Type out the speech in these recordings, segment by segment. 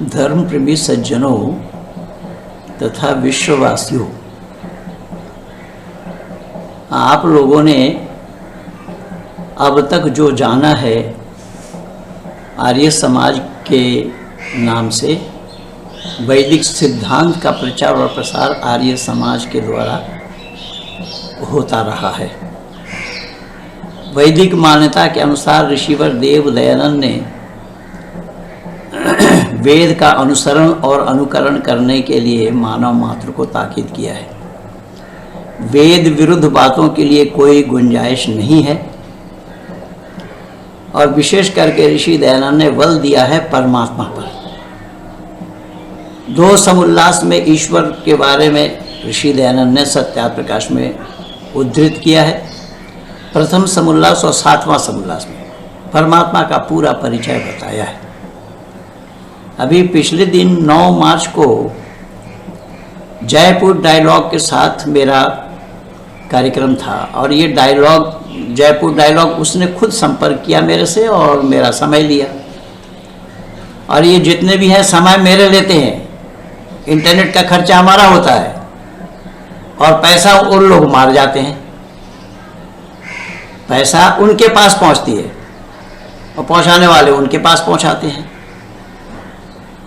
धर्म प्रेमी सज्जनों तथा विश्ववासियों, आप लोगों ने अब तक जो जाना है आर्य समाज के नाम से, वैदिक सिद्धांत का प्रचार और प्रसार आर्य समाज के द्वारा होता रहा है। वैदिक मान्यता के अनुसार ऋषिवर देव दयानंद ने वेद का अनुसरण और अनुकरण करने के लिए मानव मात्र को ताकीद किया है। वेद विरुद्ध बातों के लिए कोई गुंजाइश नहीं है और विशेष करके ऋषि दयानंद ने बल दिया है परमात्मा पर। दो समुल्लास में ईश्वर के बारे में ऋषि दयानंद ने सत्याप्रकाश में उद्धृत किया है। प्रथम समुल्लास और 7वां समुल्लास में परमात्मा का पूरा परिचय बताया है। अभी पिछले दिन 9 मार्च को जयपुर डायलॉग के साथ मेरा कार्यक्रम था और ये डायलॉग, जयपुर डायलॉग, उसने खुद संपर्क किया मेरे से और मेरा समय लिया। और ये जितने भी हैं समय मेरे लेते हैं, इंटरनेट का खर्चा हमारा होता है और पैसा उन लोग मार जाते हैं। पैसा उनके पास पहुंचती है और पहुंचाने वाले उनके पास पहुंचाते हैं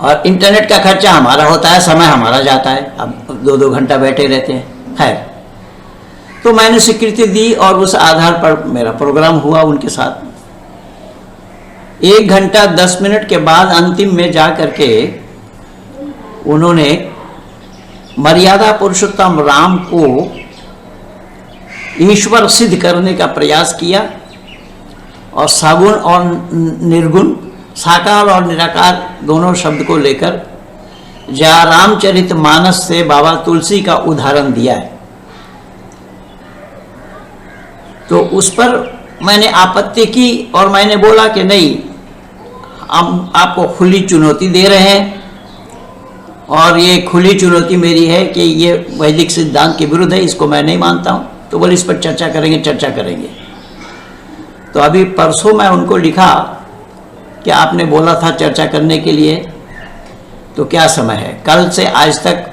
और इंटरनेट का खर्चा हमारा होता है, समय हमारा जाता है। अब 2-2 घंटा बैठे रहते हैं। खैर, तो मैंने स्वीकृति दी और उस आधार पर मेरा प्रोग्राम हुआ उनके साथ। 1 घंटा 10 मिनट के बाद अंतिम में जा करके उन्होंने मर्यादा पुरुषोत्तम राम को ईश्वर सिद्ध करने का प्रयास किया और सगुण और निर्गुण, साकार और निराकार दोनों शब्द को लेकर जहाँ रामचरितमानस से बाबा तुलसी का उदाहरण दिया है। तो उस पर मैंने आपत्ति की और मैंने बोला कि नहीं, हम आपको खुली चुनौती दे रहे हैं और ये खुली चुनौती मेरी है कि ये वैदिक सिद्धांत के विरुद्ध है, इसको मैं नहीं मानता हूँ। तो बोले इस पर चर्चा करेंगे। तो अभी परसों मैं उनको लिखा कि आपने बोला था चर्चा करने के लिए, तो क्या समय है। कल से आज तक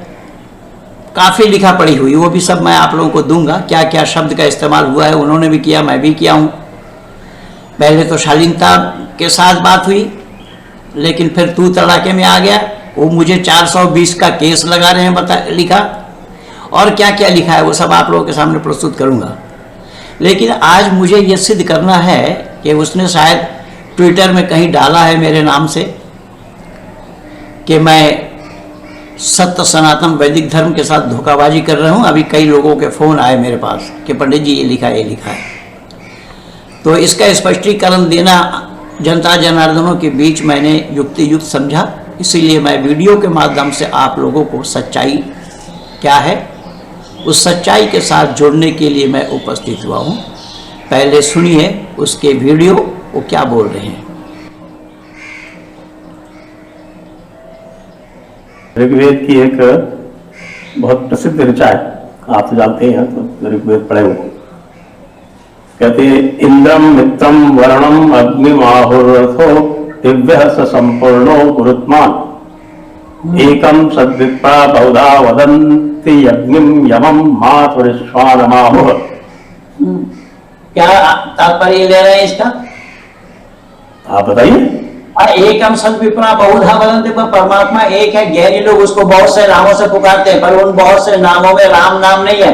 काफ़ी लिखा पड़ी हुई, वो भी सब मैं आप लोगों को दूंगा। क्या क्या शब्द का इस्तेमाल हुआ है, उन्होंने भी किया, मैं भी किया हूँ। पहले तो शालीनता के साथ बात हुई, लेकिन फिर तू तड़ाके में आ गया। वो मुझे 420 का केस लगा रहे हैं, लिखा। और क्या क्या लिखा है वो सब आप लोगों के सामने प्रस्तुत करूँगा। लेकिन आज मुझे ये सिद्ध करना है कि उसने शायद ट्विटर में कहीं डाला है मेरे नाम से कि मैं सत्य सनातन वैदिक धर्म के साथ धोखाबाजी कर रहा हूँ। अभी कई लोगों के फ़ोन आए मेरे पास कि पंडित जी ये लिखा है। तो इसका स्पष्टीकरण देना जनता जनार्दनों के बीच मैंने युक्ति युक्त समझा। इसीलिए मैं वीडियो के माध्यम से आप लोगों को सच्चाई क्या है उस सच्चाई के साथ जोड़ने के लिए मैं उपस्थित हुआ हूँ। पहले सुनिए उसके वीडियो, वो क्या बोल रहे हैं। ऋग्वेद की एक बहुत प्रसिद्ध ऋचा है, आप तो जानते हैं, तो ऋग्वेद पढ़े हुए। कहते हैं इंद्रम मित्रम वरुणम अग्निमाहुरथो दिव्य स संपूर्णो गुरुत्मान एकम सद्विप्रा बहुधा वदन्ति यज्ञम यमम मातुरिश्वानमाहुः। क्या तात्पर्य ले रहे हैं इसका, आप बताइए। एकम सद्विप्रा बहुधा वदन्ति, पर परमात्मा एक है। ज्ञानी लोग उसको बहुत से नामों से पुकारते हैं, पर उन बहुत से नामों में राम नाम नहीं है।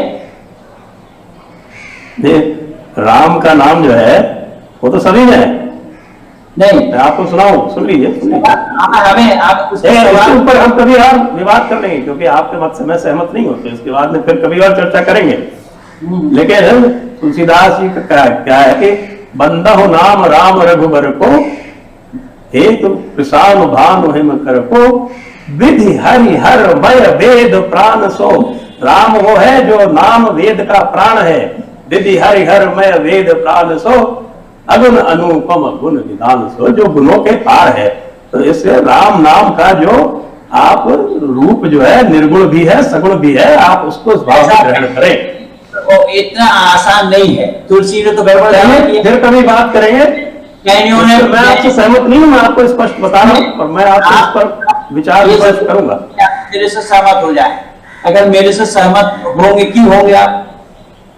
राम का नाम जो है वो तो सभी में है। नहीं, मैं आपको सुनाऊं, सुन लीजिए। हमें आप ऊपर हम कभी और विवाद कर लेंगे, क्योंकि आपके मत से मैं सहमत नहीं होते। इसके बाद में फिर कभी और चर्चा करेंगे। लेकिन तुलसीदास जी का क्या है कि बंदा हो नाम राम रघुबर को, एक प्रसाद भानु हिम कर को, विधि हरि हर मय वेद प्राण सो। राम वो है जो नाम वेद का प्राण है। विधि हरि हर मय वेद प्राण सो, अगुण अनुपम गुण विधान सो, जो गुणों के पार है। तो इससे राम नाम का जो आप रूप जो है निर्गुण भी है, सगुण भी है, आप उसको भाव से ग्रहण करें। वो इतना आसान नहीं है। तुलसी ने तो बिल्कुल फिर कभी बात करेंगे। मैं आपसे सहमत नहीं हूँ, मैं आपको स्पष्ट बता रहा हूँ और मैं आपको इस पर विचार ये विमर्श सब करूंगा। आप मेरे से सहमत हो जाए। अगर मेरे से सहमत होंगे क्यों होंगे आप?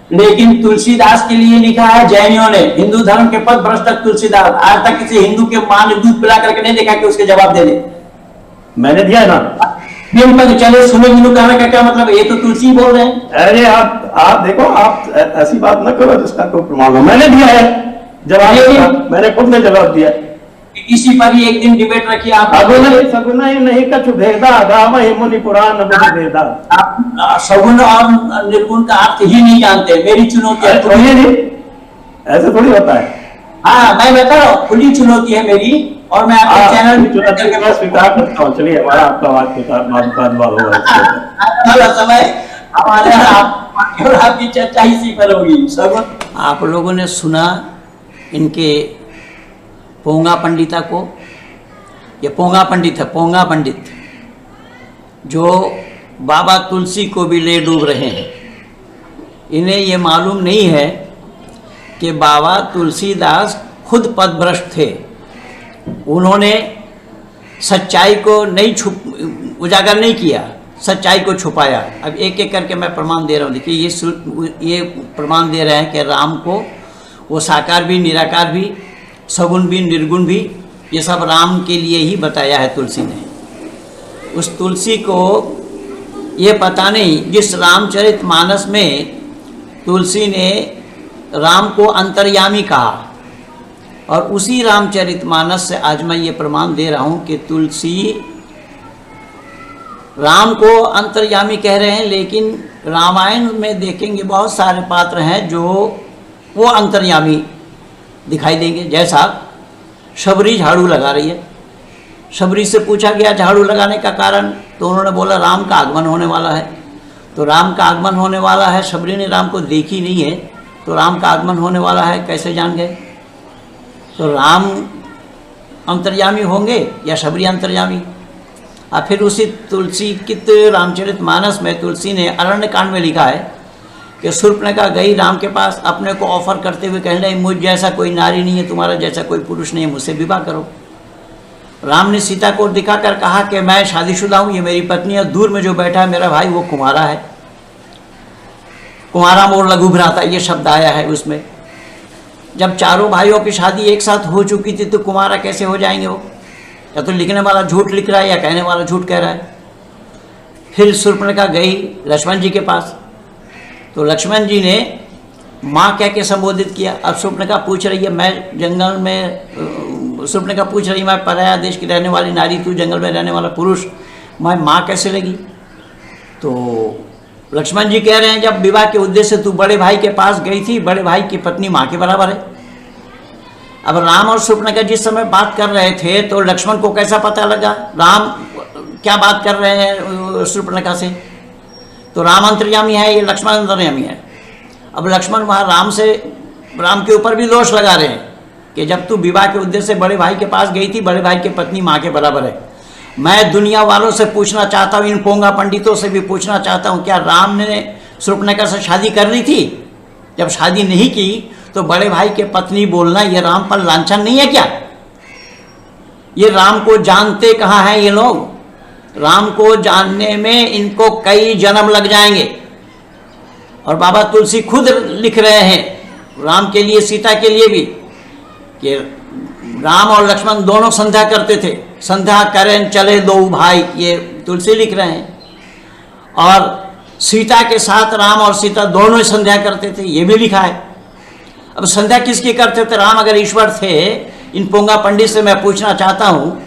लेकिन तुलसीदास के लिए लिखा है जैनियों ने, हिंदू धर्म के पद भ्रष्ट तुलसीदास। आज तक किसी हिंदू के मां ने दूध पिला करके नहीं देखा कि उसके जवाब दे दे। मैंने दिया है ना। चले सुनो बिनु कहने का क्या मतलब? ये तो तुलसी बोल रहे हैं। अरे आप देखो, आप ऐसी बात न करो जिसका कोई प्रमाण हो। मैंने दिया है जवाब, मैंने खुद ने जवाब दिया। इसी पर ही एक दिन डिबेट रखी आप। सगुन ही नहीं कछु भेदा, गाव ही मुनि पुराण बुध भेदा। आप सगुन और निर्गुण का अर्थ ही नहीं जानते। मेरी चुनौती है थोड़ी नहीं, ऐसे थोड़ी होता है। हाँ, मैं बता रहा हूँ, खुली चुनौती है मेरी, और मैं आपके चैनल मैं स्वीकार करता हूँ। चलिए, हमारा आपका बात होगा। समय हमारे और आपकी चर्चा इसी पर होगी। सगुन आप लोगों ने सुना इनके पोंगा पंडिता को। ये पोंगा पंडित है, पोंगा पंडित, जो बाबा तुलसी को भी ले डूब रहे हैं। इन्हें ये मालूम नहीं है कि बाबा तुलसीदास खुद पदभ्रष्ट थे। उन्होंने सच्चाई को नहीं उजागर नहीं किया, सच्चाई को छुपाया। अब एक एक करके मैं प्रमाण दे रहा हूँ। देखिए, ये प्रमाण दे रहे हैं कि राम को वो साकार भी, निराकार भी, सगुण भी, निर्गुण भी, ये सब राम के लिए ही बताया है तुलसी ने। उस तुलसी को ये पता नहीं, जिस रामचरितमानस में तुलसी ने राम को अंतर्यामी कहा, और उसी रामचरितमानस से आज मैं ये प्रमाण दे रहा हूँ कि तुलसी राम को अंतर्यामी कह रहे हैं। लेकिन रामायण में देखेंगे बहुत सारे पात्र हैं जो वो अंतर्यामी दिखाई देंगे। जैसा शबरी झाड़ू लगा रही है, शबरी से पूछा गया झाड़ू लगाने का कारण, तो उन्होंने बोला राम का आगमन होने वाला है। तो राम का आगमन होने वाला है, शबरी ने राम को देखी नहीं है, तो राम का आगमन होने वाला है कैसे जान गए? तो राम अंतर्यामी होंगे या शबरी अंतर्यामी? और फिर उसी तुलसी कित रामचरितमानस में तुलसी ने अरण्य कांड में लिखा है कि शूर्पणखा गई राम के पास अपने को ऑफर करते हुए, कहने मुझ जैसा कोई नारी नहीं है, तुम्हारा जैसा कोई पुरुष नहीं है, मुझसे विवाह करो। राम ने सीता को दिखाकर कहा कि मैं शादीशुदा हूँ, ये मेरी पत्नी है, दूर में जो बैठा है मेरा भाई वो कुमारा है। कुमारा मोर लघु भ्राता, ये शब्द आया है उसमें। जब चारों भाइयों की शादी एक साथ हो चुकी थी तो कुमारा कैसे हो जाएंगे वो? या तो लिखने वाला झूठ लिख रहा है या कहने वाला झूठ कह रहा है। फिर शूर्पणखा गई लक्ष्मण जी के पास, तो लक्ष्मण जी ने माँ कह के संबोधित किया। अब शूर्पणखा पूछ रही है, मैं जंगल में, शूर्पणखा पूछ रही है मैं पराया देश की रहने वाली नारी, तू जंगल में रहने वाला पुरुष, मैं माँ कैसे लगी? तो लक्ष्मण जी कह रहे हैं जब विवाह के उद्देश्य से तू बड़े भाई के पास गई थी, बड़े भाई की पत्नी माँ के बराबर है। अब राम और शूर्पणखा जिस समय बात कर रहे थे तो लक्ष्मण को कैसा पता लगा राम क्या बात कर रहे हैं शूर्पणखा से? तो राम अंतर्यामी है, ये लक्ष्मण अंतर्यामी है। अब लक्ष्मण वहाँ राम के ऊपर भी दोष लगा रहे हैं कि जब तू विवाह के उद्देश्य से बड़े भाई के पास गई थी, बड़े भाई की पत्नी माँ के बराबर है। मैं दुनिया वालों से पूछना चाहता हूँ, इन पोंगा पंडितों से भी पूछना चाहता हूँ, क्या राम ने शूर्पणखा से शादी कर ली थी? जब शादी नहीं की तो बड़े भाई के पत्नी बोलना ये राम पर लांछन नहीं है क्या? ये राम को जानते कहाँ हैं ये लोग? राम को जानने में इनको कई जन्म लग जाएंगे। और बाबा तुलसी खुद लिख रहे हैं राम के लिए, सीता के लिए भी, कि राम और लक्ष्मण दोनों संध्या करते थे, संध्या करें चले दो भाई, ये तुलसी लिख रहे हैं। और सीता के साथ राम और सीता दोनों ही संध्या करते थे, ये भी लिखा है। अब संध्या किसकी करते थे? राम अगर ईश्वर थे, इन पोंगा पंडित से मैं पूछना चाहता हूँ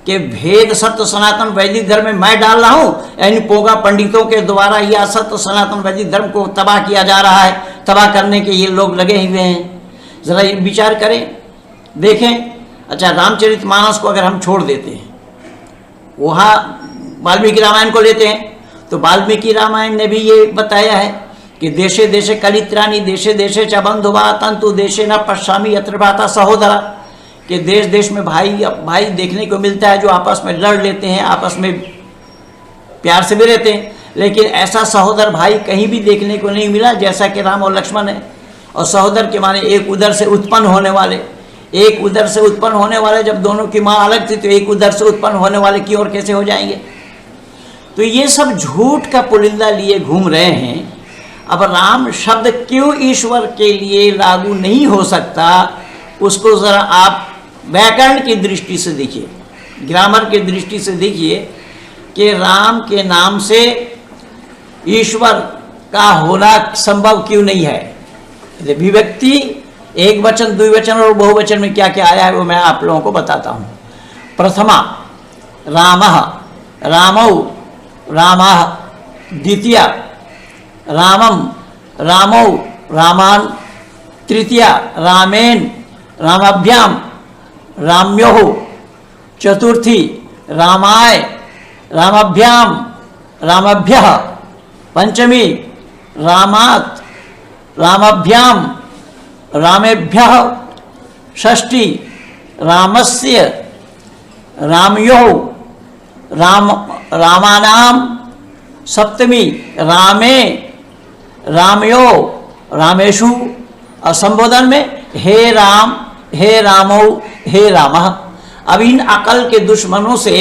कि भेद सत्य सनातन वैदिक धर्म में मैं डाल रहा हूँ या इन पोंगा पंडितों के द्वारा यह सत्य सनातन वैदिक धर्म को तबाह किया जा रहा है? तबाह करने के ये लोग लगे हुए हैं। ज़रा ये विचार करें, देखें। अच्छा, रामचरितमानस को अगर हम छोड़ देते हैं, वहाँ वाल्मीकि रामायण को लेते हैं, तो वाल्मीकि रामायण ने भी ये बताया है कि देशे देशे कलित्राणी देशे देशे च बंधुवा तंतु देशे न पश्यामि यत्र भ्राता सहोदरा, कि देश देश में भाई देखने को मिलता है जो आपस में लड़ लेते हैं, आपस में प्यार से भी रहते हैं, लेकिन ऐसा सहोदर भाई कहीं भी देखने को नहीं मिला जैसा कि राम और लक्ष्मण है। और सहोदर के माने एक उदर से उत्पन्न होने वाले, एक उधर से उत्पन्न होने वाले, जब दोनों की माँ अलग थी तो एक उधर से उत्पन्न होने वाले की ओर कैसे हो जाएंगे? तो ये सब झूठ का पुलिंदा लिए घूम रहे हैं। अब राम शब्द क्यों ईश्वर के लिए लागू नहीं हो सकता, उसको ज़रा आप व्याकरण की दृष्टि से देखिए, ग्रामर की दृष्टि से देखिए कि राम के नाम से ईश्वर का होना संभव क्यों नहीं है। विभक्ति एक वचन, द्विवचन और बहुवचन में क्या क्या आया है वो मैं आप लोगों को बताता हूँ। प्रथमा रामः, रामौ, रामः। द्वितीया रामम, रामौ, रामान। तृतीया रामेन, रामाभ्याम, राम्योः। चतुर्थी रामाय, रामाभ्याम, रामभ्यः। पंचमी रामात्, रामभ्याम, रामेभ्यः। षष्ठी रामस्य, रामयोः, रामानाम। सप्तमी रामे, रामयो, रामेषु। और संबोधन में हे राम, हे रामौ, हे रामः। अब इन अकल के दुश्मनों से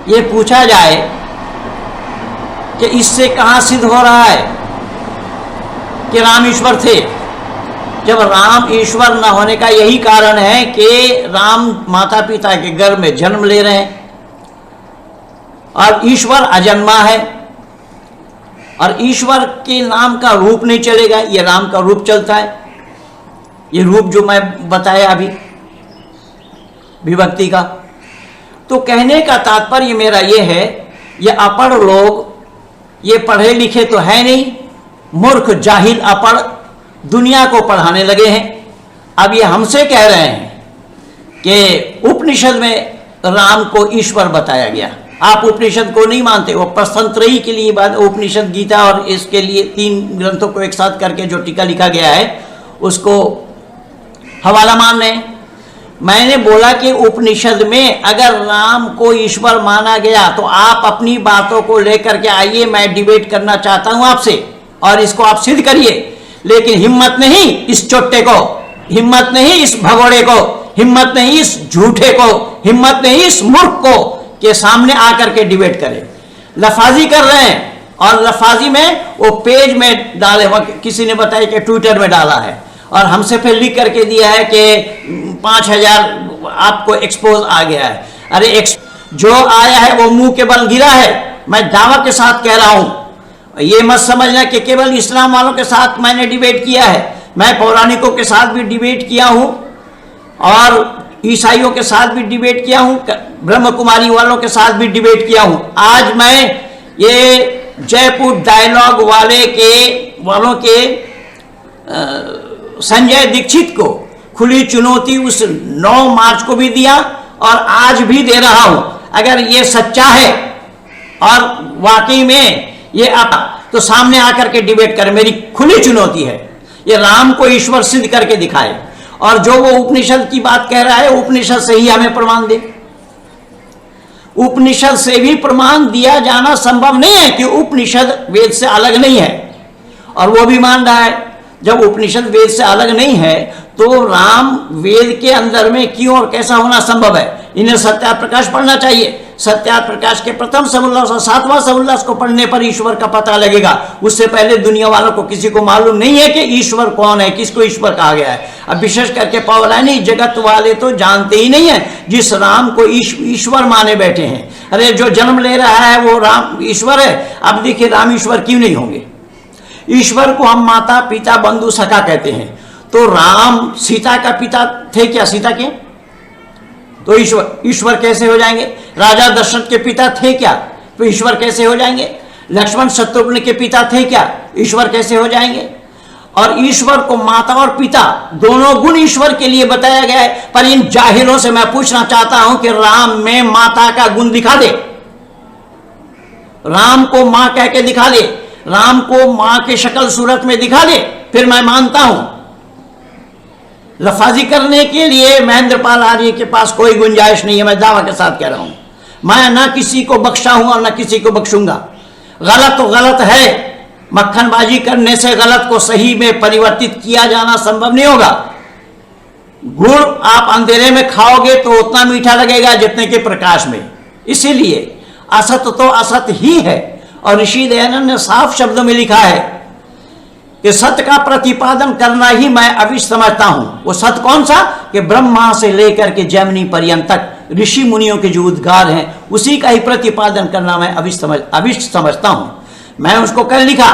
ये पूछा जाए कि इससे कहाँ सिद्ध हो रहा है कि राम ईश्वर थे, जब राम ईश्वर न होने का यही कारण है कि राम माता पिता के गर्भ में जन्म ले रहे हैं और ईश्वर अजन्मा है और ईश्वर के नाम का रूप नहीं चलेगा, ये राम का रूप चलता है। ये रूप जो मैं बताया अभी विभक्ति का। तो कहने का तात्पर्य मेरा ये है, ये अपढ़ लोग, ये पढ़े लिखे तो है नहीं, मूर्ख जाहिल अपढ़ दुनिया को पढ़ाने लगे हैं। अब ये हमसे कह रहे हैं कि उपनिषद में राम को ईश्वर बताया गया। आप उपनिषद को नहीं मानते, वो प्रश्नत्रयी के लिए बात, उपनिषद गीता और इसके लिए 3 ग्रंथों को एक साथ करके जो टीका लिखा गया है उसको हवाला मान रहे हैं। मैंने बोला कि उपनिषद में अगर राम को ईश्वर माना गया तो आप अपनी बातों को लेकर के आइए, मैं डिबेट करना चाहता हूं आपसे और इसको आप सिद्ध करिए। लेकिन हिम्मत नहीं इस चोट्टे को, हिम्मत नहीं इस भगोड़े को, हिम्मत नहीं इस झूठे को, हिम्मत नहीं इस मूर्ख को के सामने आकर के डिबेट करें। लफाजी कर रहे हैं और लफाजी में वो पेज में डाले, किसी ने बताया कि ट्विटर में डाला है और हमसे फिर लिख करके दिया है कि 5000 आपको एक्सपोज आ गया है। अरे जो आया है वो मुंह के बल गिरा है। मैं दावा के साथ कह रहा हूं, ये मत समझना कि केवल इस्लाम वालों के साथ मैंने डिबेट किया है, मैं पौराणिकों के साथ भी डिबेट किया हूं और ईसाइयों के साथ भी डिबेट किया हूं, ब्रह्म कुमारी वालों के साथ भी डिबेट किया हूं। आज मैं ये जयपुर डायलॉग वालों के संजय दीक्षित को खुली चुनौती उस 9 मार्च को भी दिया और आज भी दे रहा हूं। अगर ये सच्चा है और वाकई में ये आता तो सामने आकर के डिबेट करें, मेरी खुली चुनौती है। ये राम को ईश्वर सिद्ध करके दिखाए और जो वो उपनिषद की बात कह रहा है उपनिषद से ही हमें प्रमाण दे। उपनिषद से भी प्रमाण दिया जाना संभव नहीं है कि उपनिषद वेद से अलग नहीं है और वो भी मान रहा है। जब उपनिषद वेद से अलग नहीं है तो राम वेद के अंदर में क्यों और कैसा होना संभव है? इन्हें सत्यार्थ प्रकाश पढ़ना चाहिए। सत्यार्थ प्रकाश के प्रथम समुल्लास और 7वां समुल्लास को पढ़ने पर ईश्वर का पता लगेगा। उससे पहले दुनिया वालों को किसी को मालूम नहीं है कि ईश्वर कौन है, किसको ईश्वर कहा गया है। अब विशेष करके पौराणिक जगत वाले तो जानते ही नहीं है जिस राम को ईश्वर माने बैठे हैं। अरे जो जन्म ले रहा है वो राम ईश्वर है। अब देखिए राम ईश्वर क्यों नहीं होंगे? ईश्वर को हम माता पिता बंधु सखा कहते हैं। तो राम सीता का पिता थे क्या? सीता के तो ईश्वर कैसे हो जाएंगे? राजा दशरथ के पिता थे क्या? तो ईश्वर कैसे हो जाएंगे? लक्ष्मण शत्रुघ्न के पिता थे क्या? ईश्वर कैसे हो जाएंगे? और ईश्वर को माता और पिता दोनों गुण ईश्वर के लिए बताया गया है। पर इन जाहिलों से मैं पूछना चाहता हूं कि राम में माता का गुण दिखा दे, राम को मां कह के दिखा दे, राम को मां के शक्ल सूरत में दिखा दे, फिर मैं मानता हूं। लफाजी करने के लिए महेंद्र पाल आर्य के पास कोई गुंजाइश नहीं है। मैं दावा के साथ कह रहा हूं, मैं ना किसी को बख्शा हूं और ना किसी को बख्शूंगा। गलत तो गलत है, मक्खनबाजी करने से गलत को सही में परिवर्तित किया जाना संभव नहीं होगा। गुड़ आप अंधेरे में खाओगे तो उतना मीठा लगेगा जितने के प्रकाश में। इसीलिए असत तो असत ही है। और ऋषि दयानंद ने साफ शब्दों में लिखा है कि सत्य का प्रतिपादन करना ही मैं अविष्ट समझता हूं। वो सत्य कौन सा? कि ब्रह्मा से लेकर के जैमिनी पर्यंत तक ऋषि मुनियों के जो उद्गार हैं उसी का ही प्रतिपादन करना मैं अविष्ट समझता हूं। मैं उसको कल लिखा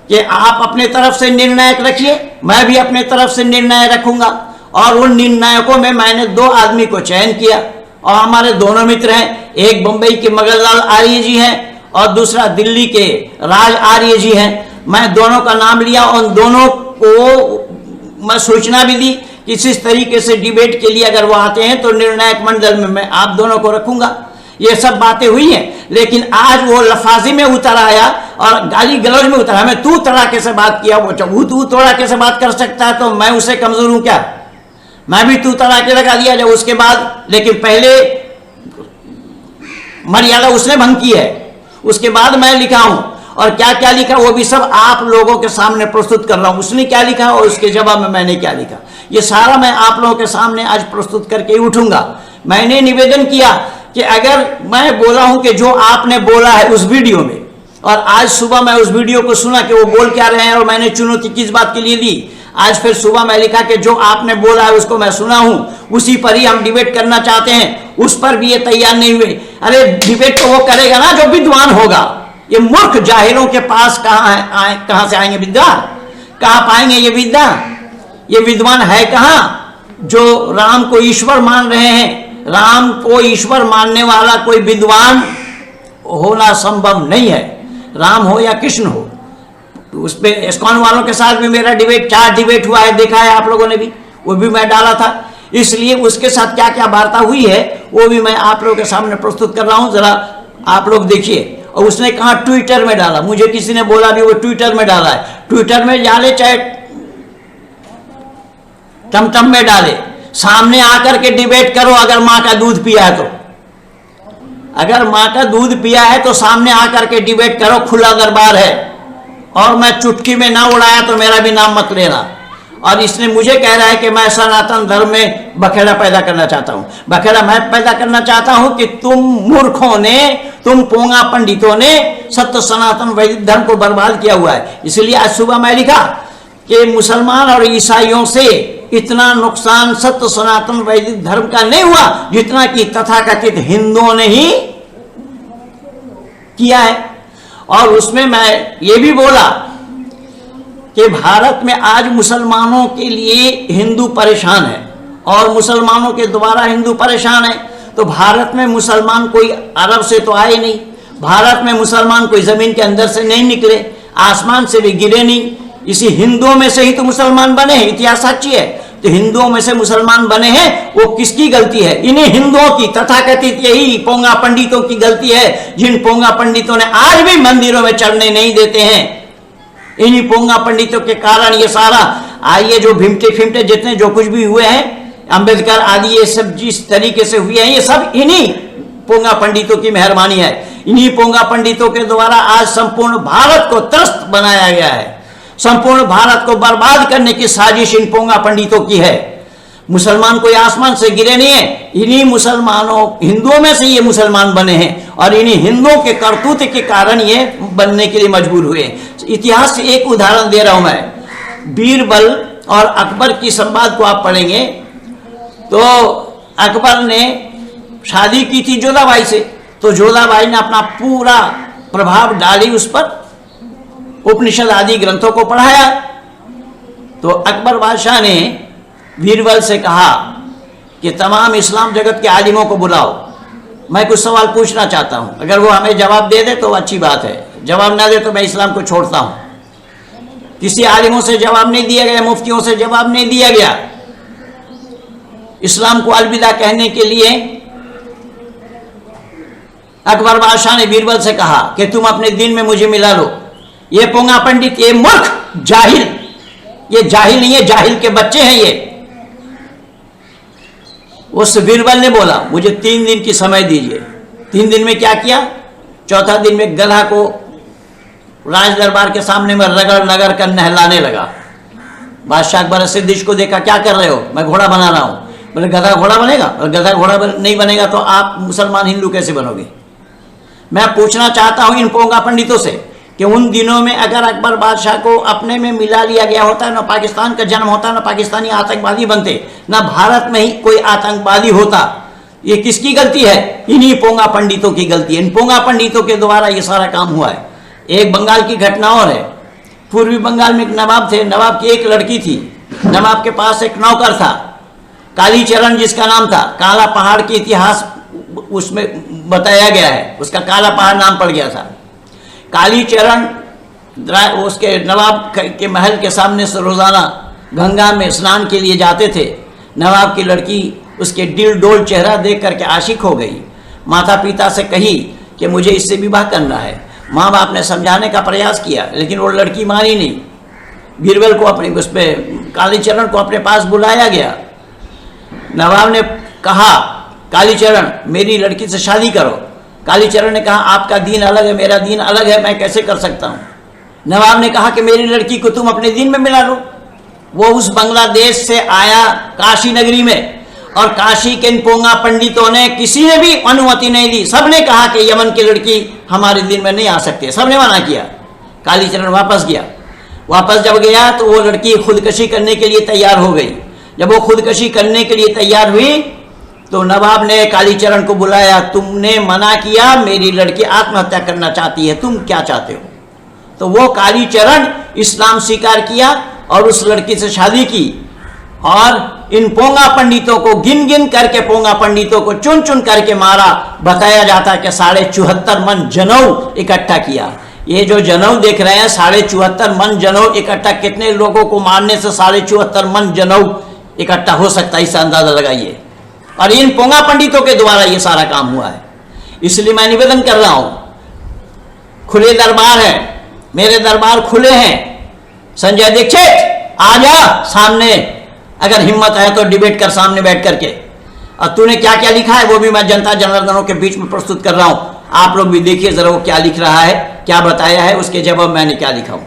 कि आप अपने तरफ से निर्णायक रखिए, मैं भी अपने तरफ से निर्णय रखूंगा। और उन निर्णायकों में मैंने 2 आदमी को चयन किया और हमारे दोनों मित्र हैं, एक बंबई के मगनलाल आर्य जी हैं और दूसरा दिल्ली के राज आर्य जी हैं। मैं दोनों का नाम लिया और दोनों को मैं सूचना भी दी कि इस तरीके से डिबेट के लिए अगर वो आते हैं तो निर्णायक मंडल में मैं आप दोनों को रखूंगा। ये सब बातें हुई हैं, लेकिन आज वो लफाजी में उतर आया और गाली गलौज में उतरा। मैं तू तड़ाके से बात किया, वो तू तड़ाके से बात कर सकता है तो मैं उससे कमजोर हूं क्या? मैं भी तू तड़ाके लगा दिया जब उसके बाद, लेकिन पहले मर्यादा उसने भंग की है, उसके बाद मैं लिखा हूं। और क्या क्या लिखा वो भी सब आप लोगों के सामने प्रस्तुत कर रहा हूं। उसने क्या लिखा और उसके जवाब में मैंने क्या लिखा, ये सारा मैं आप लोगों के सामने आज प्रस्तुत करके ही उठूंगा। मैंने निवेदन किया कि अगर मैं बोला हूं कि जो आपने बोला है उस वीडियो में, और आज सुबह मैं उस वीडियो को सुना कि वो बोल क्या रहे हैं और मैंने चुनौती किस बात के लिए दी। आज फिर सुबह मैं लिखा कि जो आपने बोला है उसको मैं सुना हूं, उसी पर ही हम डिबेट करना चाहते हैं। उस पर भी ये तैयार नहीं हुए। अरे डिबेट तो वो करेगा ना जो विद्वान होगा। ये मूर्ख जाहिलों के पास कहां से आएंगे विद्या? कहां पाएंगे ये विद्या? ये विद्वान है कहां जो राम को ईश्वर मान रहे हैं? राम को ईश्वर मानने वाला कोई विद्वान होना संभव नहीं है, राम हो या कृष्ण हो। उस पे इस्कॉन वालों के साथ भी मेरा डिबेट, 4 डिबेट हुआ है, देखा है आप लोगों ने भी, वो भी मैं डाला था। इसलिए उसके साथ क्या क्या वार्ता हुई है वो भी मैं आप लोगों के सामने प्रस्तुत कर रहा हूं, जरा आप लोग देखिए। और उसने कहा ट्विटर में डाला, मुझे किसी ने बोला भी वो ट्विटर में डाला है। ट्विटर में डाले चाहे टमटम में डाले, सामने आकर के डिबेट करो। अगर मां का दूध पिया है तो, अगर मां का दूध पिया है तो सामने आकर के डिबेट करो, खुला दरबार है। और मैं चुटकी में ना उड़ाया तो मेरा भी नाम मत लेना। और इसने मुझे कह रहा है कि मैं सनातन धर्म में बखेड़ा पैदा करना चाहता हूं। बखेड़ा मैं पैदा करना चाहता हूं कि तुम मूर्खों ने, तुम पोंगा पंडितों ने सत्य सनातन वैदिक धर्म को बर्बाद किया हुआ है। इसलिए आज सुबह मैं लिखा कि मुसलमान और ईसाइयों से इतना नुकसान सत्य सनातन वैदिक धर्म का नहीं हुआ जितना कि तथाकथित हिंदुओं ने ही किया है। और उसमें मैं ये भी बोला कि भारत में आज मुसलमानों के लिए हिंदू परेशान है और मुसलमानों के द्वारा हिंदू परेशान है। तो भारत में मुसलमान कोई अरब से तो आए नहीं, भारत में मुसलमान कोई जमीन के अंदर से नहीं निकले, आसमान से भी गिरे नहीं, इसी हिंदुओं में से ही तो मुसलमान बने हैं। इतिहास साक्षी है। तो हिंदुओं में से मुसलमान बने हैं, वो किसकी गलती है? इन्हीं हिंदुओं की, तथाकथित यही पोंगा पंडितों की गलती है, जिन पोंगा पंडितों ने आज भी मंदिरों में चढ़ने नहीं देते हैं। इन्हीं पोंगा पंडितों के कारण ये सारा आइए जो भिमटे फिमटे जितने जो कुछ भी हुए हैं, अंबेडकर आदि ये सब जिस तरीके से हुए हैं, ये सब इन्हीं पोंगा पंडितों की मेहरबानी है। इन्हीं पोंगा पंडितों के द्वारा आज संपूर्ण भारत को त्रस्त बनाया गया है। संपूर्ण भारत को बर्बाद करने की साजिश इन पोंगा पंडितों की है। मुसलमान कोई आसमान से गिरे नहीं है, इन्हीं मुसलमानों, हिंदुओं में से ये मुसलमान बने हैं और इन्हीं हिंदुओं के करतूत के कारण ये बनने के लिए मजबूर हुए। इतिहास से एक उदाहरण दे रहा हूं मैं। बीरबल और अकबर की संवाद को आप पढ़ेंगे तो अकबर ने शादी की थी जोधाबाई से, तो जोधाबाई ने अपना पूरा प्रभाव डाली उस पर, उपनिषद आदि ग्रंथों को पढ़ाया। तो अकबर बादशाह ने बीरबल से कहा कि तमाम इस्लाम जगत के आलिमों को बुलाओ, मैं कुछ सवाल पूछना चाहता हूं। अगर वो हमें जवाब दे दे तो अच्छी बात है, जवाब ना दे तो मैं इस्लाम को छोड़ता हूं। किसी आलिमों से जवाब नहीं दिया गया, मुफ्तियों से जवाब नहीं दिया गया। इस्लाम को अलविदा कहने के लिए अकबर बादशाह ने बीरबल से कहा कि तुम अपने दिन में मुझे मिला लो। ये पोंगा पंडित, ये मूर्ख जाहिल, ये जाहिल नहीं है, जाहिल के बच्चे हैं ये। उस बीरबल ने बोला मुझे 3 दिन की समय दीजिए। 3 दिन में क्या किया? चौथा दिन में गधा को राज दरबार के सामने में रगड़ रगड़ कर नहलाने लगा। बादशाह अकबर सिद्दीश को देखा, क्या कर रहे हो? मैं घोड़ा बना रहा हूँ। बोले गधा घोड़ा बनेगा? गधा घोड़ा नहीं बनेगा तो आप मुसलमान हिंदू कैसे बनोगे? मैं पूछना चाहता हूँ इन पोंगा पंडितों से कि उन दिनों में अगर अकबर बादशाह को अपने में मिला लिया गया होता, ना पाकिस्तान का जन्म होता, ना पाकिस्तानी आतंकवादी बनते, ना भारत में ही कोई आतंकवादी होता। ये किसकी गलती है? इन्हीं पोंगा पंडितों की गलती है। इन पोंगा पंडितों के द्वारा ये सारा काम हुआ है। एक बंगाल की घटना और है। पूर्वी बंगाल में एक नवाब थे, नवाब की एक लड़की थी। नवाब के पास एक नौकर था, कालीचरण जिसका नाम था। काला पहाड़ के इतिहास उसमें बताया गया है, उसका काला पहाड़ नाम पड़ गया था। कालीचरण उसके नवाब के महल के सामने से रोजाना गंगा में स्नान के लिए जाते थे। नवाब की लड़की उसके डिल डोल चेहरा देख करके आशिक हो गई। माता पिता से कही कि मुझे इससे विवाह करना है। माँ बाप ने समझाने का प्रयास किया, लेकिन वो लड़की मानी नहीं। बीरबल को अपने उस पर कालीचरण को अपने पास बुलाया गया। नवाब ने कहा, कालीचरण मेरी लड़की से शादी करो। कालीचरण ने कहा, आपका दीन अलग है, मेरा दीन अलग है, मैं कैसे कर सकता हूँ? नवाब ने कहा कि मेरी लड़की को तुम अपने दीन में मिला लो। वो उस बांग्लादेश से आया काशी नगरी में, और काशी के इन पोंगा पंडितों ने किसी ने भी अनुमति नहीं दी। सबने कहा कि यमन की लड़की हमारे दिन में नहीं आ सकती, सबने मना किया। कालीचरण वापस गया। वापस जब गया तो वो लड़की खुदकशी करने के लिए तैयार हो गई। जब वो खुदकशी करने के लिए तैयार हुई तो नवाब ने कालीचरण को बुलाया, तुमने मना किया, मेरी लड़की आत्महत्या करना चाहती है, तुम क्या चाहते हो? तो वो कालीचरण इस्लाम स्वीकार किया और उस लड़की से शादी की। और इन पोंगा पंडितों को गिन गिन करके, पोंगा पंडितों को चुन चुन करके मारा। बताया जाता है कि 74.5 मन जनऊ इकट्ठा किया। ये जो जनऊ देख रहे हैं, 74.5 मन जनऊ इकट्ठा, कितने लोगों को मारने से 74.5 मन जनऊ इकट्ठा हो सकता है, इससे अंदाजा लगाइए। और इन पोंगा पंडितों के द्वारा ये सारा काम हुआ है। इसलिए मैं निवेदन कर रहा हूं, खुले दरबार है, मेरे दरबार खुले हैं। संजय दीक्षित आ जा सामने, अगर हिम्मत है तो डिबेट कर सामने बैठ करके। और तूने क्या क्या लिखा है वो भी मैं जनता जनार्दनों के बीच में प्रस्तुत कर रहा हूं। आप लोग भी देखिए जरा वो क्या लिख रहा है, क्या बताया है, उसके जवाब मैंने क्या लिखा हूं।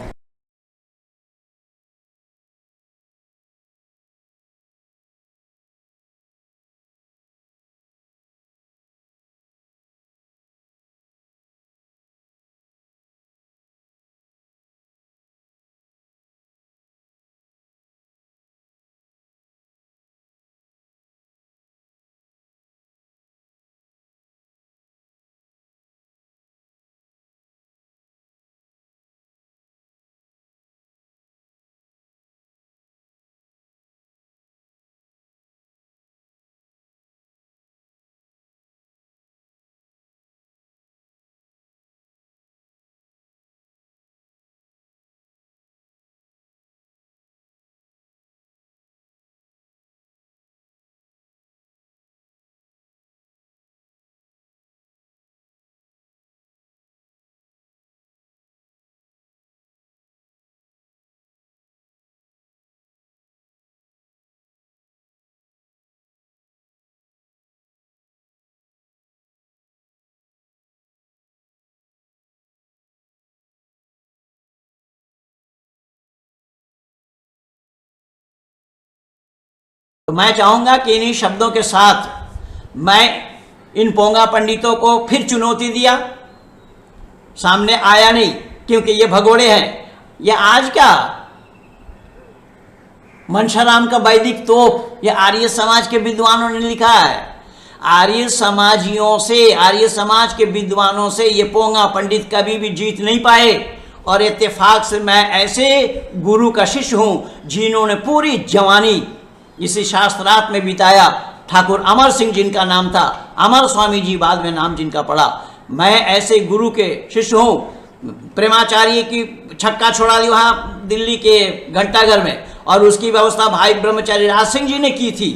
तो मैं चाहूंगा कि इन्हीं शब्दों के साथ मैं इन पोंगा पंडितों को फिर चुनौती दिया। सामने आया नहीं, क्योंकि ये भगोड़े हैं। ये आज क्या मनशाराम का वैदिक तोप, ये आर्य समाज के विद्वानों ने लिखा है। आर्य समाजियों से, आर्य समाज के विद्वानों से ये पोंगा पंडित कभी भी जीत नहीं पाए। और इत्तेफाक से मैं ऐसे गुरु का शिष्य हूं जिन्होंने पूरी जवानी इसी शास्त्रार्थ में बिताया। ठाकुर अमर सिंह जिनका नाम था, अमर स्वामी जी बाद में नाम जिनका पड़ा। मैं ऐसे गुरु के शिष्य हूँ। प्रेमाचार्य की छक्का छोड़ा दी वहाँ दिल्ली के घंटाघर में, और उसकी व्यवस्था भाई ब्रह्मचारी राज सिंह जी ने की थी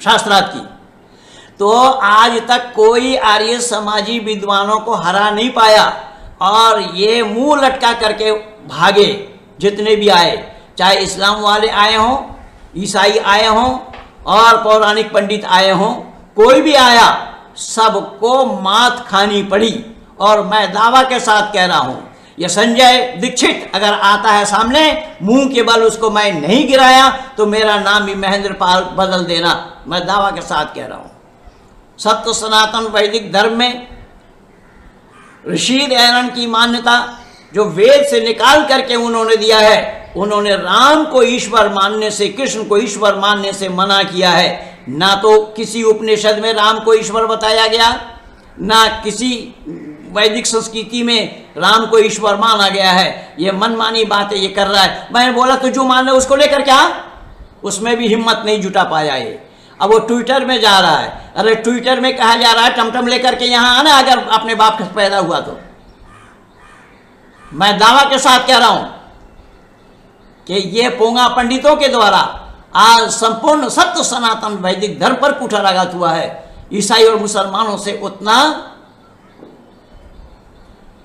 शास्त्रार्थ की। तो आज तक कोई आर्य समाजी विद्वानों को हरा नहीं पाया। और ये मुंह लटका करके भागे जितने भी आए, चाहे इस्लाम वाले आए हों, ईसाई आए हों और पौराणिक पंडित आए हों, कोई भी आया, सबको मात खानी पड़ी। और मैं दावा के साथ कह रहा हूं, ये संजय दीक्षित अगर आता है सामने, मुंह के बल उसको मैं नहीं गिराया तो मेरा नाम भी महेंद्र पाल बदल देना, मैं दावा के साथ कह रहा हूं। सत्य सनातन वैदिक धर्म में ऋषि दयानंद की मान्यता जो वेद से निकाल करके उन्होंने दिया है, उन्होंने राम को ईश्वर मानने से, कृष्ण को ईश्वर मानने से मना किया है। ना तो किसी उपनिषद में राम को ईश्वर बताया गया, ना किसी वैदिक संस्कृति में राम को ईश्वर माना गया है। ये मनमानी बातें ये कर रहा है। मैंने बोला तो जो मान ले उसको लेकर क्या, उसमें भी हिम्मत नहीं जुटा पाया ये। अब वो ट्विटर में जा रहा है। अरे ट्विटर में कहा जा रहा है टमटम लेकर के यहाँ आना अगर अपने बाप का पैदा हुआ तो। मैं दावा के साथ कह रहा हूं कि ये पोंगा पंडितों के द्वारा आज संपूर्ण सत्य सनातन वैदिक धर्म पर कुठाराघात हुआ है। ईसाई और मुसलमानों से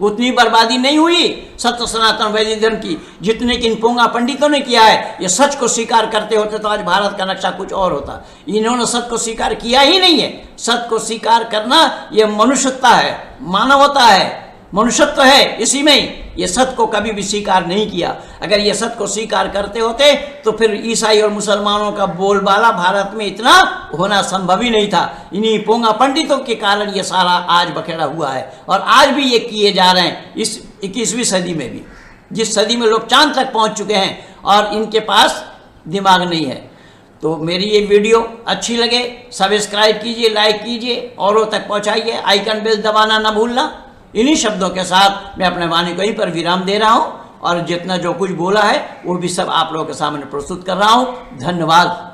उतनी बर्बादी नहीं हुई सत्य सनातन वैदिक धर्म की जितने कि इन पोंगा पंडितों ने किया है। ये सच को स्वीकार करते होते तो आज भारत का नक्शा कुछ और होता। इन्होंने सत्य को स्वीकार किया ही नहीं है। सत्य को स्वीकार करना ये मनुष्यता है, मानवता है, मनुष्यत्व है, इसी में ही। ये सत्य को कभी भी स्वीकार नहीं किया। अगर ये सत्य को स्वीकार करते होते तो फिर ईसाई और मुसलमानों का बोलबाला भारत में इतना होना संभव ही नहीं था। इन्हीं पोंगा पंडितों के कारण ये सारा आज बखेड़ा हुआ है और आज भी ये किए जा रहे हैं। इस 21वीं सदी में भी, जिस सदी में लोग चांद तक पहुंच चुके हैं और इनके पास दिमाग नहीं है। तो मेरी ये वीडियो अच्छी लगे सब्सक्राइब कीजिए, लाइक कीजिए, औरों तक पहुंचाइए, आइकन बेल दबाना ना भूलना। इन्हीं शब्दों के साथ मैं अपने वाणी को यहीं पर विराम दे रहा हूं और जितना जो कुछ बोला है वो भी सब आप लोगों के सामने प्रस्तुत कर रहा हूं। धन्यवाद।